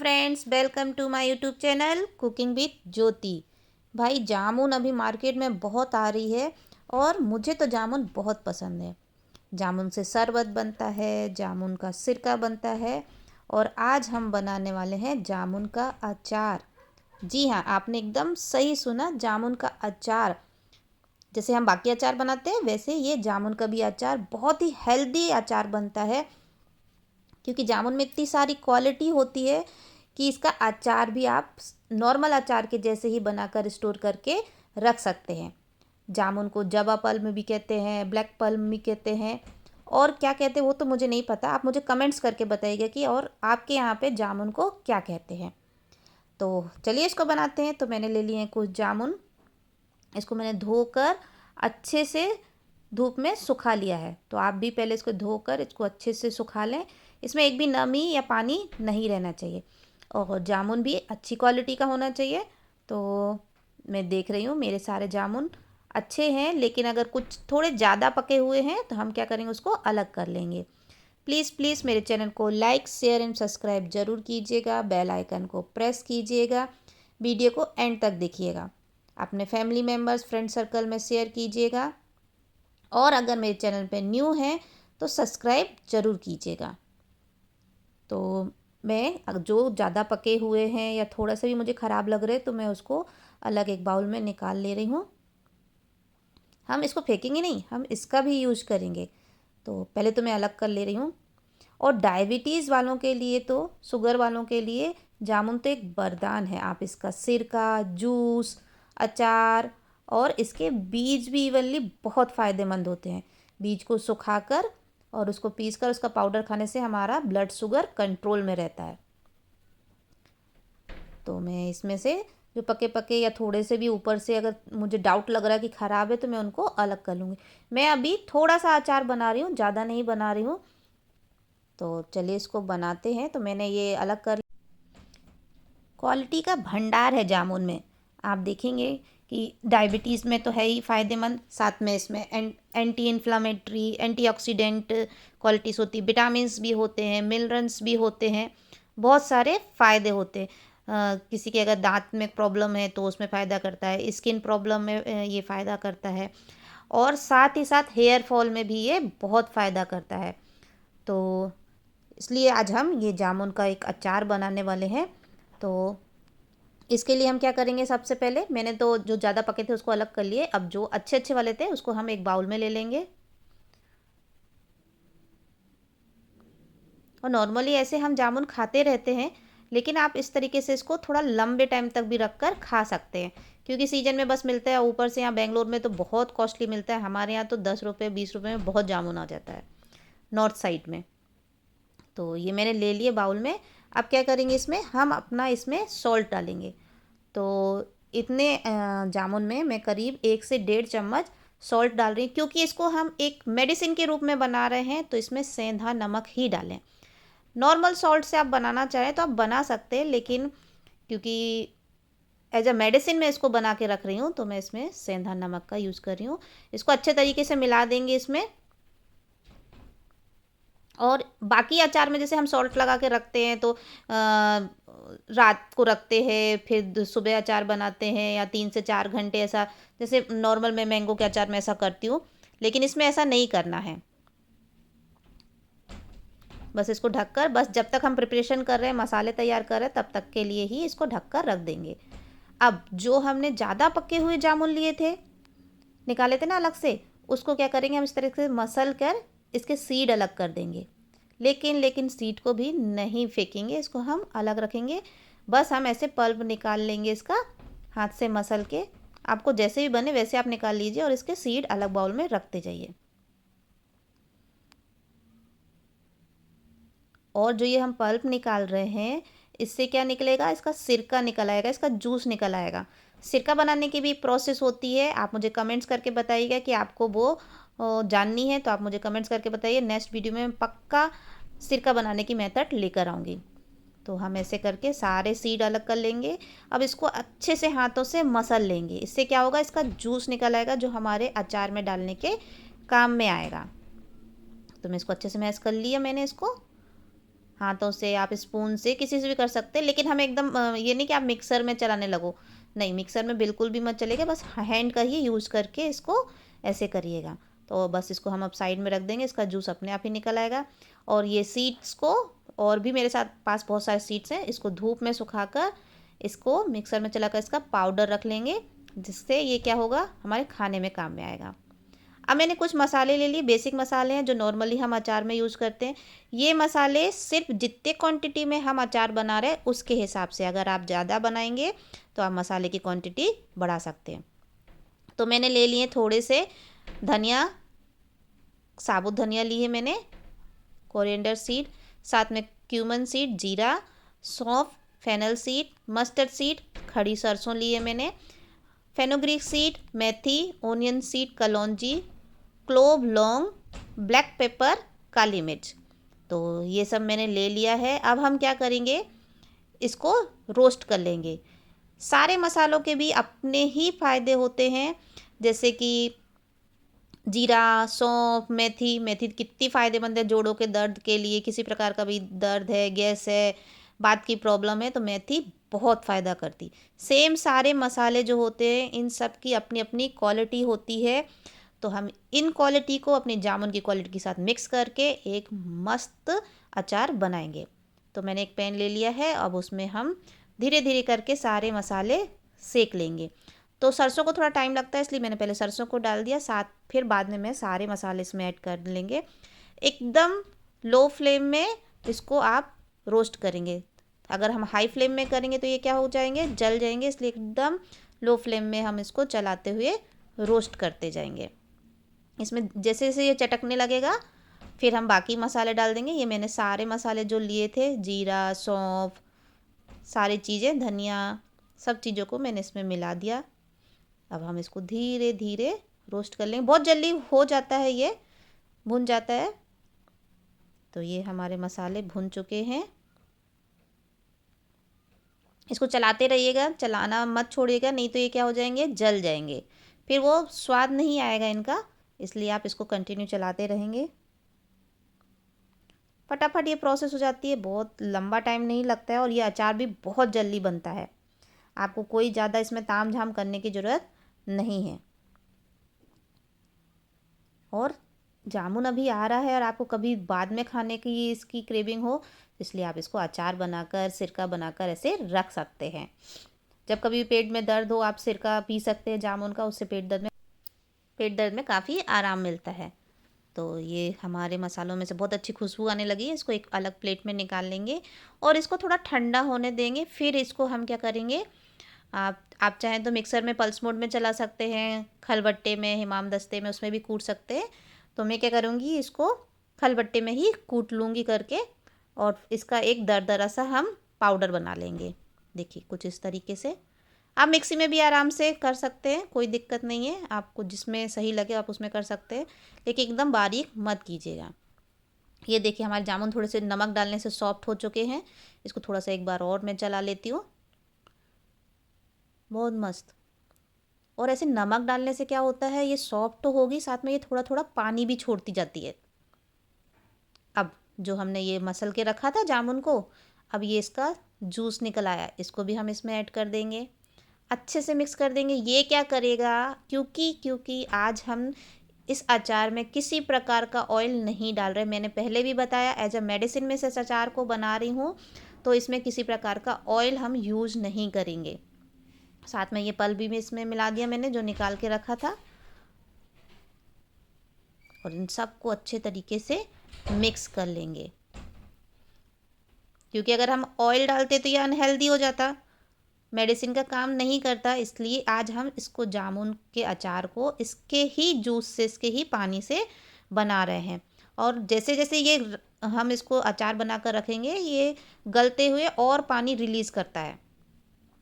Friends, welcome to my YouTube channel cooking with Jyoti. भाई जामुन अभी मार्केट में बहुत आ रही है और मुझे तो जामुन बहुत पसंद है। जामुन से शरबत बनता है, जामुन का सिरका बनता है और आज हम बनाने वाले हैं जामुन का अचार। जी हाँ, आपने एकदम सही सुना, जामुन का अचार। जैसे हम बाकी अचार बनाते हैं वैसे ये जामुन का भी अचार बहुत ही हेल्दी अचार बनता है, क्योंकि जामुन में इतनी सारी क्वालिटी होती है कि इसका अचार भी आप नॉर्मल अचार के जैसे ही बनाकर स्टोर करके रख सकते हैं। जामुन को जवा पल्म भी कहते हैं, ब्लैक पल्म भी कहते हैं, और क्या कहते हैं वो तो मुझे नहीं पता। आप मुझे कमेंट्स करके बताइएगा कि और आपके यहाँ पे जामुन को क्या कहते हैं। तो चलिए इसको बनाते हैं। तो मैंने ले लिए हैं कुछ जामुन। इसको मैंने धोकर अच्छे से धूप में सुखा लिया है। तो आप भी पहले इसको धोकर इसको अच्छे से सुखा लें। इसमें एक भी नमी या पानी नहीं रहना चाहिए और जामुन भी अच्छी क्वालिटी का होना चाहिए। तो मैं देख रही हूँ मेरे सारे जामुन अच्छे हैं, लेकिन अगर कुछ थोड़े ज़्यादा पके हुए हैं तो हम क्या करेंगे, उसको अलग कर लेंगे। प्लीज़ प्लीज़ मेरे चैनल को लाइक शेयर एंड सब्सक्राइब ज़रूर कीजिएगा, बेल आइकन को प्रेस कीजिएगा, वीडियो को एंड तक देखिएगा, अपने फैमिली मेम्बर्स फ्रेंड सर्कल में शेयर कीजिएगा, और अगर मेरे चैनल पे न्यू हैं तो सब्सक्राइब ज़रूर कीजिएगा। तो मैं जो ज़्यादा पके हुए हैं या थोड़ा सा भी मुझे ख़राब लग रहे हैं तो मैं उसको अलग एक बाउल में निकाल ले रही हूँ। हम इसको फेंकेंगे नहीं, हम इसका भी यूज करेंगे। तो पहले तो मैं अलग कर ले रही हूँ। और डायबिटीज़ वालों के लिए, तो शुगर वालों के लिए जामुन तो एक वरदान है। आप इसका सिरका, जूस, अचार और इसके बीज भी इवनली बहुत फ़ायदेमंद होते हैं। बीज को सुखाकर और उसको पीसकर उसका पाउडर खाने से हमारा ब्लड शुगर कंट्रोल में रहता है। तो मैं इसमें से जो पके पके या थोड़े से भी ऊपर से अगर मुझे डाउट लग रहा है कि ख़राब है तो मैं उनको अलग कर लूँगी। मैं अभी थोड़ा सा अचार बना रही हूँ, ज़्यादा नहीं बना रही हूँ। तो चलिए इसको बनाते हैं। तो मैंने ये अलग कर, क्वालिटी का भंडार है जामुन में। आप देखेंगे कि डायबिटीज़ में तो है ही फ़ायदेमंद, साथ में इसमें एंटी इन्फ्लामेटरी, एंटीऑक्सीडेंट क्वालिटीज़ होती, विटामिन्स भी होते हैं, मिनरल्स भी होते हैं, बहुत सारे फ़ायदे होते हैं। किसी के अगर दांत में प्रॉब्लम है तो उसमें फ़ायदा करता है, स्किन प्रॉब्लम में ये फ़ायदा करता है, और साथ ही साथ हेयर फॉल में भी ये बहुत फ़ायदा करता है। तो इसलिए आज हम ये जामुन का एक अचार बनाने वाले हैं। तो इसके लिए हम क्या करेंगे, सबसे पहले मैंने तो जो ज़्यादा पके थे उसको अलग कर लिए। अब जो अच्छे अच्छे वाले थे उसको हम एक बाउल में ले लेंगे। और नॉर्मली ऐसे हम जामुन खाते रहते हैं, लेकिन आप इस तरीके से इसको थोड़ा लंबे टाइम तक भी रख कर खा सकते हैं, क्योंकि सीजन में बस मिलता है। ऊपर से यहाँ बेंगलोर में तो बहुत कॉस्टली मिलता है। हमारे यहाँ तो 10 रुपये 20 रुपये में बहुत जामुन आ जाता है नॉर्थ साइड में। तो ये मैंने ले लिए बाउल में। अब क्या करेंगे, इसमें हम अपना इसमें सॉल्ट डालेंगे। तो इतने जामुन में मैं करीब 1 से 1.5 चम्मच सॉल्ट डाल रही हूँ, क्योंकि इसको हम एक मेडिसिन के रूप में बना रहे हैं तो इसमें सेंधा नमक ही डालें। नॉर्मल सॉल्ट से आप बनाना चाहें तो आप बना सकते हैं, लेकिन क्योंकि एज अ मेडिसिन मैं इसको बना के रख रही हूँ तो मैं इसमें सेंधा नमक का यूज़ कर रही हूँ। इसको अच्छे तरीके से मिला देंगे इसमें। और बाकी अचार में जैसे हम सॉल्ट लगा के रखते हैं तो रात को रखते हैं, फिर सुबह अचार बनाते हैं, या 3 से 4 घंटे ऐसा, जैसे नॉर्मल मैं मैंगो के अचार में ऐसा करती हूँ, लेकिन इसमें ऐसा नहीं करना है। बस इसको ढककर, बस जब तक हम प्रिपरेशन कर रहे हैं, मसाले तैयार कर रहे हैं, तब तक के लिए ही इसको ढककर रख देंगे। अब जो हमने ज़्यादा पके हुए जामुन लिए थे, निकाले थे ना अलग से, उसको क्या करेंगे, हम इस तरह से मसल कर इसके सीड अलग कर देंगे। लेकिन सीड को भी नहीं फेंकेंगे, इसको हम अलग रखेंगे। बस हम ऐसे पल्प निकाल लेंगे इसका, हाथ से मसल के। आपको जैसे भी बने वैसे आप निकाल लीजिए और इसके सीड अलग बाउल में रखते जाइए। और जो ये हम पल्प निकाल रहे हैं, इससे क्या निकलेगा, इसका सिरका निकल आएगा, इसका जूस निकल आएगा। सिरका बनाने की भी प्रोसेस होती है। आप मुझे कमेंट्स करके बताइएगा कि आपको वो जाननी है, तो आप मुझे कमेंट्स करके बताइए। नेक्स्ट वीडियो में मैं पक्का सिरका बनाने की मेथड लेकर आऊँगी। तो हम ऐसे करके सारे सीड अलग कर लेंगे। अब इसको अच्छे से हाथों से मसल लेंगे। इससे क्या होगा, इसका जूस निकल आएगा जो हमारे अचार में डालने के काम में आएगा। तो मैं इसको अच्छे से मैश कर लिया मैंने इसको। हाथों से, आप स्पून से, किसी से भी कर सकते हैं, लेकिन हमें एकदम ये नहीं कि आप मिक्सर में चलाने लगो, नहीं, मिक्सर में बिल्कुल भी मत चलेगा, बस हैंड का ही यूज़ करके इसको ऐसे करिएगा। तो बस इसको हम अब साइड में रख देंगे, इसका जूस अपने आप ही निकल आएगा। और ये सीड्स को, और भी मेरे साथ पास बहुत सारे सीड्स हैं, इसको धूप में सुखाकर इसको मिक्सर में चलाकर इसका पाउडर रख लेंगे, जिससे ये क्या होगा, हमारे खाने में काम में आएगा। अब मैंने कुछ मसाले ले लिए, बेसिक मसाले हैं जो नॉर्मली हम अचार में यूज़ करते हैं। ये मसाले सिर्फ जितने क्वांटिटी में हम अचार बना रहे हैं उसके हिसाब से, अगर आप ज़्यादा बनाएंगे तो आप मसाले की क्वांटिटी बढ़ा सकते हैं। तो मैंने ले लिए थोड़े से धनिया, साबुत धनिया ली है मैंने, कोरिएंडर सीड, साथ में क्यूमन सीड, जीरा, सौंफ, फेनल सीड, मस्टर्ड सीड, खड़ी सरसों ली है मैंने, फेनुग्रीक सीड, मेथी, ओनियन सीड, कलौंजी, क्लोव, लौंग, ब्लैक पेपर, काली मिर्च। तो ये सब मैंने ले लिया है। अब हम क्या करेंगे, इसको रोस्ट कर लेंगे। सारे मसालों के भी अपने ही फ़ायदे होते हैं, जैसे कि जीरा, सौंफ, मेथी, मेथी कितनी फ़ायदेमंद है जोड़ों के दर्द के लिए, किसी प्रकार का भी दर्द है, गैस है, बात की प्रॉब्लम है, तो मेथी बहुत फ़ायदा करती। सेम सारे मसाले जो होते हैं इन सब की अपनी अपनी क्वालिटी होती है। तो हम इन क्वालिटी को अपनी जामुन की क्वालिटी के साथ मिक्स करके एक मस्त अचार बनाएंगे। तो मैंने एक पैन ले लिया है, अब उसमें हम धीरे धीरे करके सारे मसाले सेक लेंगे। तो सरसों को थोड़ा टाइम लगता है, इसलिए मैंने पहले सरसों को डाल दिया, साथ फिर बाद में मैं सारे मसाले इसमें ऐड कर लेंगे। एकदम लो फ्लेम में इसको आप रोस्ट करेंगे। अगर हम हाई फ्लेम में करेंगे तो ये क्या हो जाएंगे, जल जाएंगे, इसलिए एकदम लो फ्लेम में हम इसको चलाते हुए रोस्ट करते जाएंगे। इसमें जैसे जैसे ये चटकने लगेगा फिर हम बाकी मसाले डाल देंगे। ये मैंने सारे मसाले जो लिए थे, जीरा, सौंफ, सारी चीज़ें, धनिया, सब चीज़ों को मैंने इसमें मिला दिया। अब हम इसको धीरे धीरे रोस्ट कर लेंगे, बहुत जल्दी हो जाता है, ये भुन जाता है। तो ये हमारे मसाले भुन चुके हैं। इसको चलाते रहिएगा, चलाना मत छोड़िएगा, नहीं तो ये क्या हो जाएंगे, जल जाएंगे, फिर वो स्वाद नहीं आएगा इनका, इसलिए आप इसको कंटिन्यू चलाते रहेंगे। फटाफट ये प्रोसेस हो जाती है, बहुत लंबा टाइम नहीं लगता है, और ये अचार भी बहुत जल्दी बनता है। आपको कोई ज़्यादा इसमें ताम झाम करने की ज़रूरत नहीं है। और जामुन अभी आ रहा है और आपको कभी बाद में खाने की इसकी क्रेविंग हो, इसलिए आप इसको अचार बनाकर, सिरका बनाकर ऐसे रख सकते हैं। जब कभी पेट में दर्द हो आप सिरका पी सकते हैं जामुन का, उससे पेट दर्द में काफ़ी आराम मिलता है। तो ये हमारे मसालों में से बहुत अच्छी खुशबू आने लगी है, इसको एक अलग प्लेट में निकाल लेंगे और इसको थोड़ा ठंडा होने देंगे। फिर इसको हम क्या करेंगे, आप चाहें तो मिक्सर में पल्स मोड में चला सकते हैं, खलबट्टे में, हिमामदस्ते में, उसमें भी कूट सकते हैं। तो मैं क्या करूँगी, इसको खलबट्टे में ही कूट लूँगी करके, और इसका एक दरदरा सा हम पाउडर बना लेंगे। देखिए कुछ इस तरीके से। आप मिक्सी में भी आराम से कर सकते हैं, कोई दिक्कत नहीं है, आपको जिसमें सही लगे आप उसमें कर सकते हैं, लेकिन एकदम बारीक मत कीजिएगा। ये देखिए हमारे जामुन थोड़े से नमक डालने से सॉफ्ट हो चुके हैं। इसको थोड़ा सा एक बार और मैं चला लेती हूँ। बहुत मस्त। और ऐसे नमक डालने से क्या होता है, ये सॉफ्ट तो होगी, साथ में ये थोड़ा थोड़ा पानी भी छोड़ती जाती है। अब जो हमने ये मसल के रखा था जामुन को, अब ये इसका जूस निकल आया, इसको भी हम इसमें ऐड कर देंगे, अच्छे से मिक्स कर देंगे। ये क्या करेगा, क्योंकि आज हम इस अचार में किसी प्रकार का ऑयल नहीं डाल रहे। मैंने पहले भी बताया, एज अ मेडिसिन में से इस अचार को बना रही हूँ, तो इसमें किसी प्रकार का ऑयल हम यूज़ नहीं करेंगे। साथ में ये पल्प भी इसमें मिला दिया मैंने, जो निकाल के रखा था, और इन सबको अच्छे तरीके से मिक्स कर लेंगे। क्योंकि अगर हम ऑयल डालते तो ये अनहेल्दी हो जाता, मेडिसिन का काम नहीं करता, इसलिए आज हम इसको जामुन के अचार को इसके ही जूस से, इसके ही पानी से बना रहे हैं। और जैसे जैसे ये हम इसको अचार बना कर रखेंगे, ये गलते हुए और पानी रिलीज़ करता है।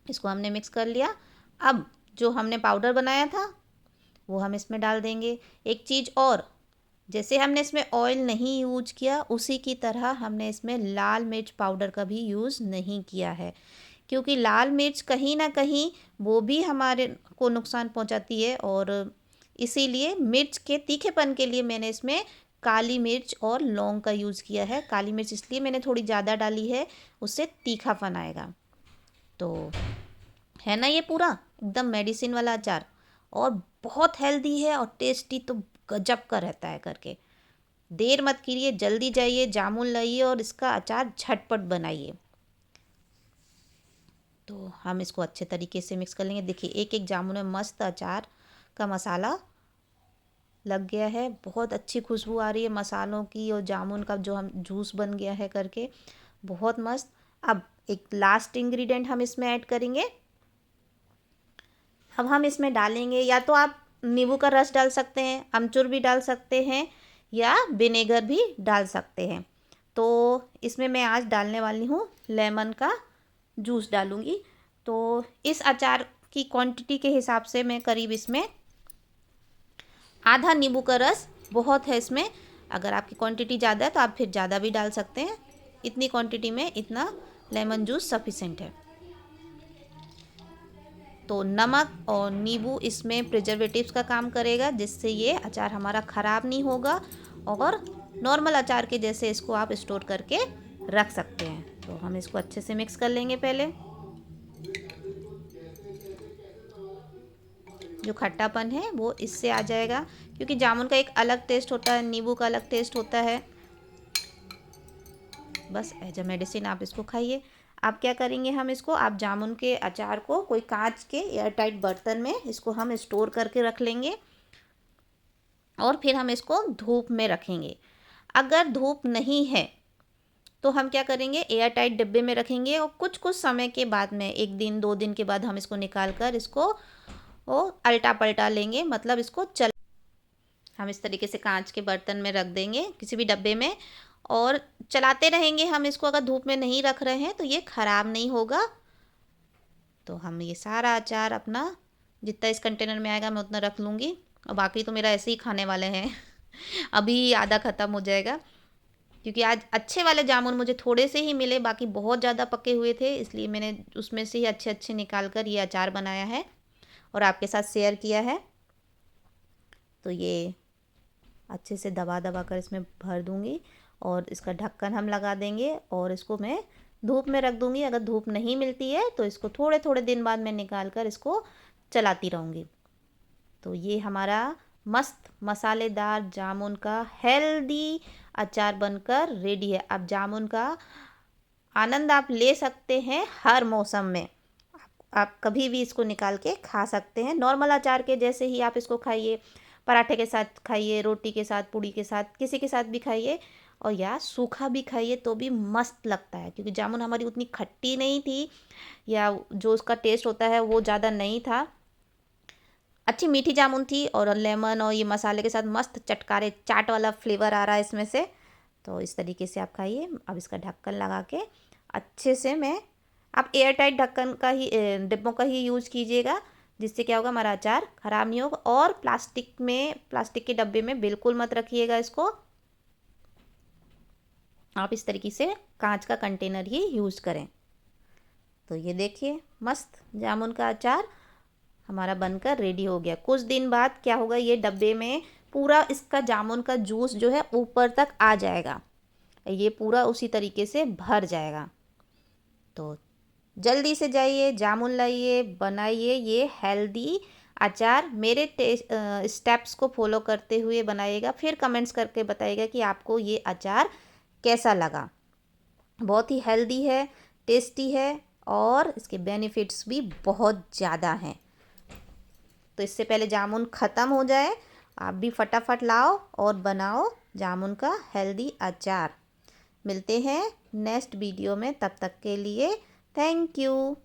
इसको हमने मिक्स कर लिया। अब जो हमने पाउडर बनाया था वो हम इसमें डाल देंगे। एक चीज़ और, जैसे हमने इसमें ऑयल नहीं यूज किया, उसी की तरह हमने इसमें लाल मिर्च पाउडर का भी यूज़ नहीं किया है, क्योंकि लाल मिर्च कहीं ना कहीं वो भी हमारे को नुकसान पहुंचाती है, और इसीलिए मिर्च के तीखेपन के लिए मैंने इसमें काली मिर्च और लौंग का यूज़ किया है। काली मिर्च इसलिए मैंने थोड़ी ज़्यादा डाली है, उससे तीखापन आएगा। तो है ना ये पूरा एकदम मेडिसिन वाला अचार, और बहुत हेल्दी है और टेस्टी तो गजब का रहता है करके। देर मत कीजिए, जल्दी जाइए, जामुन लाइए और इसका अचार झटपट बनाइए। तो हम इसको अच्छे तरीके से मिक्स कर लेंगे। देखिए एक एक जामुन में मस्त अचार का मसाला लग गया है, बहुत अच्छी खुशबू आ रही है मसालों की और जामुन का जो हम जूस बन गया है करके, बहुत मस्त। अब एक लास्ट इंग्रेडिएंट हम इसमें ऐड करेंगे। अब हम इसमें डालेंगे, या तो आप नींबू का रस डाल सकते हैं, अमचूर भी डाल सकते हैं, या विनेगर भी डाल सकते हैं। तो इसमें मैं आज डालने वाली हूँ लेमन का जूस डालूँगी। तो इस अचार की क्वांटिटी के हिसाब से मैं करीब इसमें आधा नींबू का रस बहुत है इसमें। अगर आपकी क्वांटिटी ज़्यादा है तो आप फिर ज़्यादा भी डाल सकते हैं। इतनी क्वांटिटी में इतना लेमन जूस सफिशेंट है। तो नमक और नींबू इसमें प्रिजर्वेटिव्स का काम करेगा, जिससे ये अचार हमारा ख़राब नहीं होगा और नॉर्मल अचार के जैसे इसको आप स्टोर करके रख सकते हैं। तो हम इसको अच्छे से मिक्स कर लेंगे पहले। जो खट्टापन है वो इससे आ जाएगा, क्योंकि जामुन का एक अलग टेस्ट होता है, नींबू का अलग टेस्ट होता है। बस एज अ मेडिसिन आप इसको खाइए। आप क्या करेंगे, हम इसको, आप जामुन के अचार को कोई कांच के एयर टाइट बर्तन में इसको हम स्टोर करके रख लेंगे और फिर हम इसको धूप में रखेंगे। अगर धूप नहीं है तो हम क्या करेंगे, एयर टाइट डिब्बे में रखेंगे और कुछ कुछ समय के बाद में, 1 दिन 2 दिन के बाद हम इसको निकाल कर इसको वो अल्टा पलटा लेंगे, मतलब इसको हम इस तरीके से कांच के बर्तन में रख देंगे किसी भी डब्बे में और चलाते रहेंगे हम इसको। अगर धूप में नहीं रख रहे हैं तो ये ख़राब नहीं होगा। तो हम ये सारा अचार अपना जितना इस कंटेनर में आएगा मैं उतना रख लूँगी, और बाकी तो मेरा ऐसे ही खाने वाले हैं अभी आधा ख़त्म हो जाएगा, क्योंकि आज अच्छे वाले जामुन मुझे थोड़े से ही मिले, बाकी बहुत ज़्यादा पके हुए थे, इसलिए मैंने उसमें से ही अच्छे अच्छे निकाल कर ये अचार बनाया है और आपके साथ शेयर किया है। तो ये अच्छे से दबा दबा कर इसमें भर दूँगी और इसका ढक्कन हम लगा देंगे और इसको मैं धूप में रख दूँगी। अगर धूप नहीं मिलती है तो इसको थोड़े थोड़े दिन बाद मैं निकाल कर इसको चलाती रहूँगी। तो ये हमारा मस्त मसालेदार जामुन का हेल्दी अचार बनकर रेडी है। अब जामुन का आनंद आप ले सकते हैं हर मौसम में। आप कभी भी इसको निकाल के खा सकते हैं, नॉर्मल अचार के जैसे ही आप इसको खाइए, पराठे के साथ खाइए, रोटी के साथ, पूड़ी के साथ, किसी के साथ भी खाइए, और या सूखा भी खाइए तो भी मस्त लगता है। क्योंकि जामुन हमारी उतनी खट्टी नहीं थी, या जो उसका टेस्ट होता है वो ज़्यादा नहीं था, अच्छी मीठी जामुन थी और लेमन और ये मसाले के साथ मस्त चटकारे चाट वाला फ्लेवर आ रहा है इसमें से। तो इस तरीके से आप खाइए। अब इसका ढक्कन लगा के अच्छे से आप एयर टाइट ढक्कन का ही डिब्बों का ही यूज़ कीजिएगा, जिससे क्या होगा, हमारा अचार ख़राब नहीं होगा। और प्लास्टिक के डब्बे में बिल्कुल मत रखिएगा इसको, आप इस तरीके से कांच का कंटेनर ही यूज़ करें। तो ये देखिए मस्त जामुन का अचार हमारा बनकर रेडी हो गया। कुछ दिन बाद क्या होगा, ये डब्बे में पूरा इसका जामुन का जूस जो है ऊपर तक आ जाएगा, ये पूरा उसी तरीके से भर जाएगा। तो जल्दी से जाइए, जामुन लाइए, बनाइए ये हेल्दी अचार। मेरे स्टेप्स को फॉलो करते हुए बनाइएगा, फिर कमेंट्स करके बताइएगा कि आपको ये अचार कैसा लगा। बहुत ही हेल्दी है, टेस्टी है और इसके बेनिफिट्स भी बहुत ज़्यादा हैं। तो इससे पहले जामुन ख़त्म हो जाए, आप भी फटाफट लाओ और बनाओ जामुन का हेल्दी अचार। मिलते हैं नेक्स्ट वीडियो में, तब तक के लिए थैंक यू।